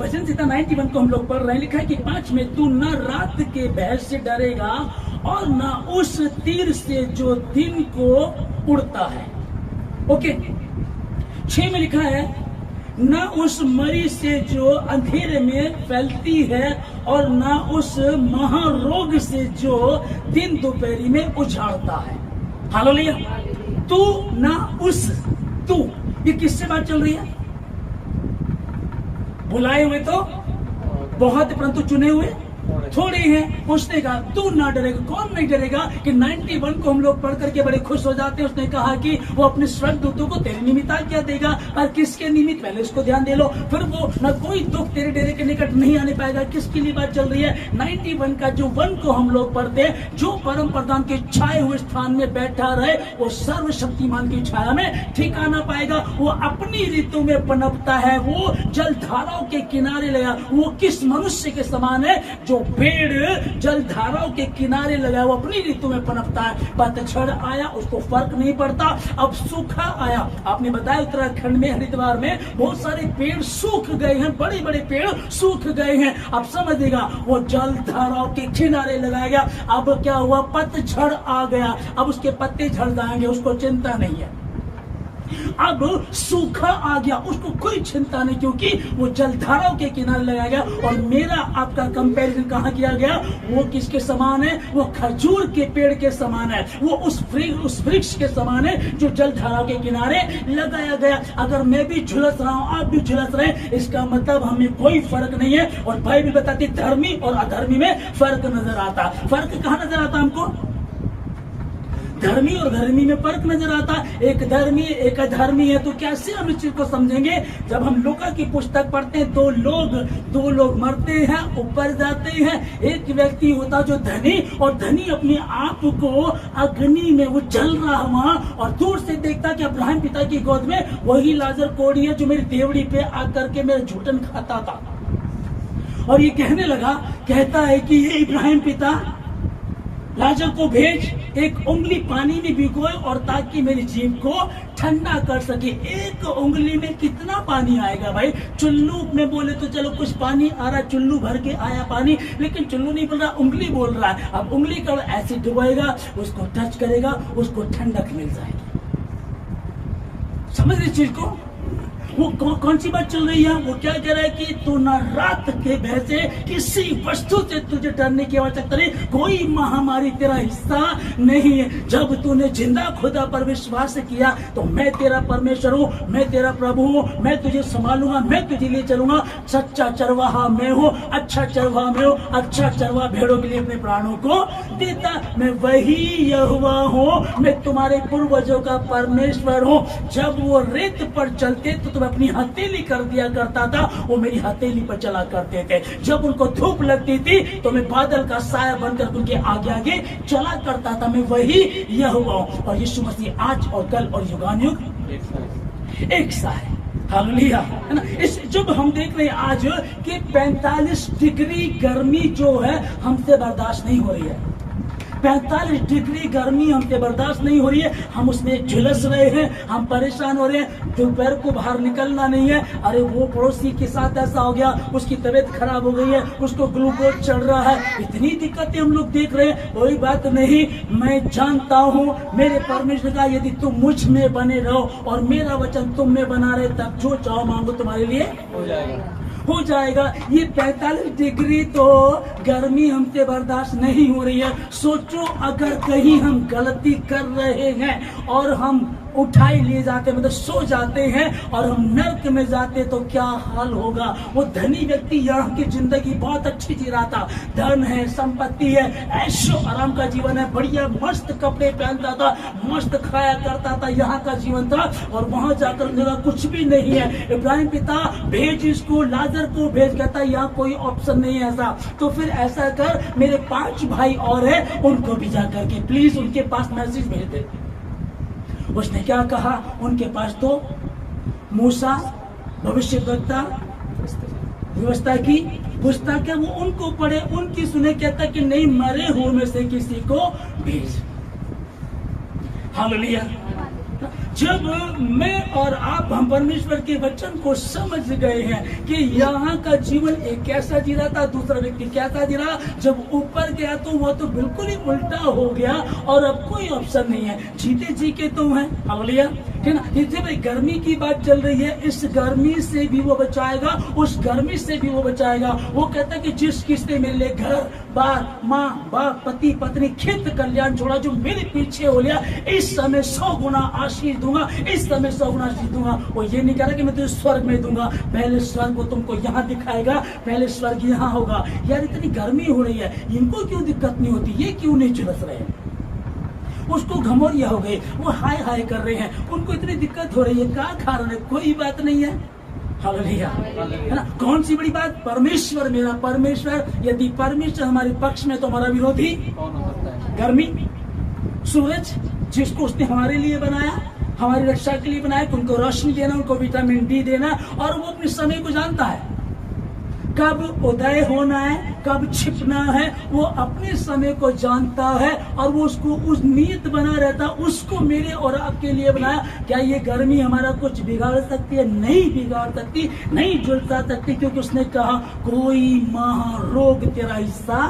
भजन संहिता 91 को हम लोग पढ़ रहे हैं। लिखा है कि 5 में, तू न रात के भय से डरेगा और न उस तीर से जो दिन को उड़ता है। ओके। 6 में लिखा है, न उस मरी से जो अंधेरे में फैलती है और न उस महारोग से जो दिन दोपहरी में उछाड़ता है। हालेलुया। तू ना उस, तू, ये किससे बात चल रही है? बुलाए हुए तो बहुत, परंतु चुने हुए थोड़े हैं। उसने कहा तू ना डरेगा। कौन नहीं डरेगा? कि 91 को हम लोग पढ़ करके बड़े खुश हो जाते हैं। उसने कहा कि वो अपने स्वर्गदूतों को तेरे निमित्त क्या देगा, और किसके निमित्त, पहले उसको ध्यान दे लो, फिर वो न कोई दुख तेरे डेरे के निकट नहीं आने पाएगा। किसके लिए बात चल रही है? 91 का जो 1 को हम लोग पढ़ते हैं, जो परम प्रधान के छाए हुए स्थान में बैठा रहे, वो सर्वशक्तिमान की छाया में ठिकाना पाएगा। वो अपनी ऋतु में पनपता है, वो जल धाराओं के किनारे लगा। वो किस मनुष्य के समान है? जो पेड़ जल धाराओं के किनारे लगा, वो अपनी ऋतु में पनपता है। पतझड़ आया, उसको फर्क नहीं पड़ता। अब सूखा आया, आपने बताया उत्तराखंड में, हरिद्वार में बहुत सारे पेड़ सूख गए हैं, बड़े बड़े पेड़ सूख गए हैं। अब समझिएगा, वो जल धाराओं के किनारे लगाया गया। अब क्या हुआ? पतझड़ आ गया। अब उसके पत्ते झड़ जाएंगे, उसको चिंता नहीं है। अब सूखा आ गया, उसको कोई चिंता नहीं, क्योंकि वो जलधाराओं के किनारे लगाया गया। और मेरा आपका कंपैरिजन कहाँ किया गया? वो किसके समान है? वो खजूर के पेड़ के समान है। वो उस वृक्ष के समान है जो जलधाराओं के किनारे लगाया गया। अगर मैं भी झुलस रहा हूँ, आप भी झुलस रहे हैं, इसका मतलब हमें कोई फर्क नहीं है। और भाई भी बताती, धर्मी और अधर्मी में फर्क नजर आता। फर्क कहाँ नजर आता हमको? धर्मी और धर्मी में फर्क नजर आता। एक धर्मी एक अधर्मी है। तो कैसे हम इस चीज को समझेंगे? जब हम लूका की पुस्तक पढ़ते हैं, दो लोग मरते हैं, ऊपर जाते हैं। एक व्यक्ति होता जो धनी, और धनी अपने आप को अग्नि में वो जल रहा वहां, और दूर से देखता कि अब्राहम पिता की गोद में वही लाजर कोढ़ी है जो मेरी देवड़ी पे आकर के मेरा झूठन खाता था। और ये कहने लगा, कहता है कि ये इब्राहिम पिता, लाजर को भेज, एक उंगली पानी में भिगोए, और ताकि मेरी जीभ को ठंडा कर सके। एक उंगली में कितना पानी आएगा भाई? चुल्लू में बोले तो चलो कुछ पानी आ रहा, चुल्लू भर के आया पानी, लेकिन चुल्लू नहीं बोल रहा, उंगली बोल रहा है। अब उंगली का ऐसे डुबाएगा, उसको टच करेगा, उसको ठंडक मिल जाएगी। समझ रहे चीज को? वो कौन सी बात चल रही है? वो क्या कह रहा है कि तू ना रात के भय से, किसी वस्तु से तुझे डरने की आवश्यकता नहीं, कोई महामारी तेरा हिस्सा नहीं है। जब तूने जिंदा खुदा पर विश्वास किया, तो मैं तेरा परमेश्वर हूँ, मैं तेरा प्रभु हूँ, मैं तुझे संभालूंगा, मैं तुझे लिए चलूंगा। सच्चा चरवाहा मैं हूँ, अच्छा चरवाहा मैं हूँ। अच्छा चरवाहा भेड़ों के लिए अपने प्राणों को देता। मैं वही यहोवा हूँ, मैं तुम्हारे पूर्वजों का परमेश्वर हूँ। जब वो रेत पर चलते तो मैं अपनी हथेली कर दिया करता था, वो मेरी हथेली पर चला करते थे। जब उनको धूप लगती थी तो मैं बादल का साया बनकर उनके आगे आगे चला करता था। मैं वही यहोवा हूं। और यीशु मसीह आज और कल और युगानुयुग एक सा है। हालेलुया, है ना? इस जब हम देख रहे हैं आज कि 45 डिग्री गर्मी जो है हमसे बर्दाश्त नहीं हो रही है। 45 डिग्री गर्मी हमसे बर्दाश्त नहीं हो रही है। हम उसमें झुलस रहे हैं, हम परेशान हो रहे हैं। दोपहर को बाहर निकलना नहीं है। अरे वो पड़ोसी के साथ ऐसा हो गया, उसकी तबीयत खराब हो गई है, उसको ग्लूकोज चढ़ रहा है। इतनी दिक्कतें हम लोग देख रहे हैं। कोई बात नहीं, मैं जानता हूँ मेरे परमेश्वर का, यदि तुम मुझ में बने रहो और मेरा वचन तुम में बना रहे, तब जो चाहो मांगो तुम्हारे लिए हो जाएगा। ये 45 डिग्री तो गर्मी हमसे बर्दाश्त नहीं हो रही है। सोचो अगर कहीं हम गलती कर रहे हैं और हम उठाई लिए जाते, मतलब सो जाते हैं और हम नर्क में जाते, तो क्या हाल होगा? वो धनी व्यक्ति यहाँ की जिंदगी बहुत अच्छी जी रहा था, धन है, संपत्ति है, ऐशो आराम का जीवन है, बढ़िया मस्त कपड़े पहनता था, मस्त खाया करता था, यहाँ का जीवन था। और वहां जाकर जगह कुछ भी नहीं है। इब्राहिम पिता भेज इसको, लाजर को भेज, कहता यहाँ कोई ऑप्शन नहीं है ऐसा। तो फिर ऐसा कर, मेरे 5 भाई और है, उनको भी जाकर के प्लीज उनके पास मैसेज भेज दे। उसने क्या कहा? उनके पास तो मूसा भविष्यवक्ता व्यवस्था की पुस्तक है, वो उनको पढ़े, उनकी सुने। कहता कि नहीं, मरे हुए में से किसी को भेज। हालेलुया। जब मैं और आप हम परमेश्वर के वचन को समझ गए हैं कि यहाँ का जीवन एक कैसा जी रहा था, दूसरा व्यक्ति कैसा जी रहा, जब ऊपर गया तो वो तो बिल्कुल ही उल्टा हो गया और अब कोई ऑप्शन नहीं है, जीते जी के तो है। हालेलुया, ठीक ना। जब गर्मी की बात चल रही है, इस गर्मी से भी वो बचाएगा, उस गर्मी से भी वो बचाएगा। वो कहता है कि जिस किसने मेरे लिए घर बार माँ बाप पति पत्नी खेत कल्याण छोड़ा, जो मेरे पीछे हो लिया, इस समय 100 गुना आशीष दूंगा, इस समय 100 गुना आशीष दूंगा। वो ये नहीं कह रहा कि मैं तुझे स्वर्ग में दूंगा, पहले स्वर्ग को तुमको यहाँ दिखाएगा, पहले स्वर्ग यहाँ होगा। यार इतनी गर्मी हो रही है, इनको क्यों दिक्कत नहीं होती, ये क्यों नहीं झुलस रहे? उसको घमौरिया हो गए, वो हाय हाय कर रहे हैं, उनको इतनी दिक्कत हो रही है, क्या कारण है? कोई बात नहीं है। हालेलुया, है ना। कौन सी बड़ी बात? परमेश्वर मेरा परमेश्वर, यदि परमेश्वर हमारे पक्ष में तो हमारा विरोधी कौन हो सकता है? गर्मी, सूरज जिसको उसने हमारे लिए बनाया, हमारी रक्षा के लिए बनाया, उनको रोशनी देना, उनको विटामिन डी देना, और वो अपने समय को जानता है, कब उदय होना है, कब छिपना है, वो अपने समय को जानता है और वो उसको उस नियत बना रहता, उसको मेरे और आपके लिए बनाया। क्या ये गर्मी हमारा कुछ बिगाड़ सकती है? नहीं बिगाड़ सकती, नहीं झुलसा सकती, क्योंकि उसने कहा कोई महारोग तेरा हिस्सा